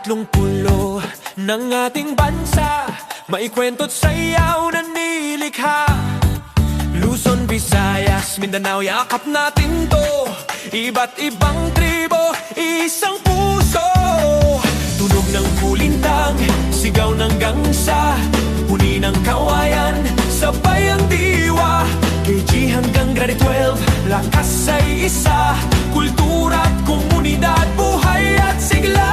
30 ng ating bansa, maikwento't sayaw na nilikha. Luzon, Visayas, Mindanao, yakap natin to. Iba't ibang tribo, isang puso. Tunog ng kulintang, sigaw ng gangsa, huni ng kawayan, sabay ang diwa. KG hanggang grade 12, lakas ay isa. Kultura at komunidad, buhay at sigla.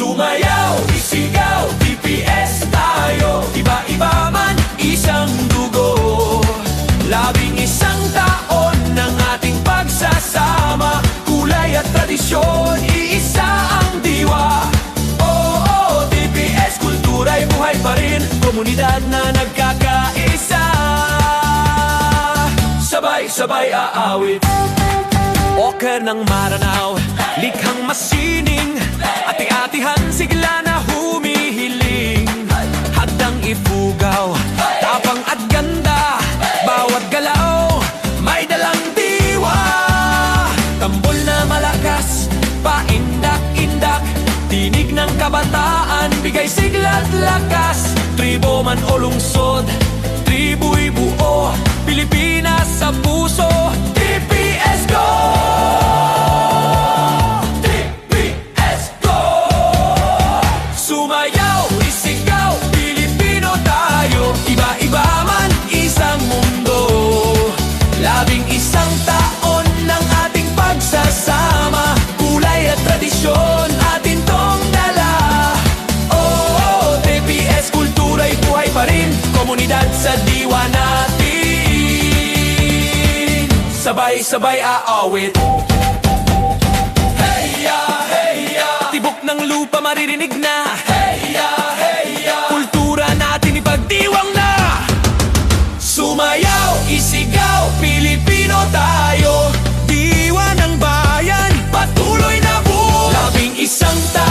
Sumayaw, isigaw, DPS tayo. Iba-iba man, isang dugo. 11 taon ng ating pagsasama. Kulay at tradisyon, iisa ang diwa. Oo, DPS, kultura'y buhay pa rin. Komunidad na nagkakaisa, sabay-sabay aawit. Oker ng Maranao, likhang masining, ati-atihan sigla na humihiling. Hadang ifugaw, tapang at ganda, bawat galaw may dalang diwa. Tambol na malakas, paindak-indak, tinig ng kabataan, bigay sigla't lakas. Tribo man o lungsod, tribu'y buo, Pilipinas sa puso. DPS Go! DPS Go! Sumayaw, isigaw, Pilipino tayo. Iba-iba man, isang mundo. 11 taon ng ating pagsasama. Kulay at tradisyon, atin tong dala. Oo, DPS, kultura'y buhay pa rin. Komunidad sa diwa natin, sabay-sabay aawit. Heya, heya, tibok ng lupa maririnig na. Heya, heya, kultura natin ipagdiwang na. Sumayaw, isigaw, Pilipino tayo. Diwa ng bayan, patuloy na buo. 11 taon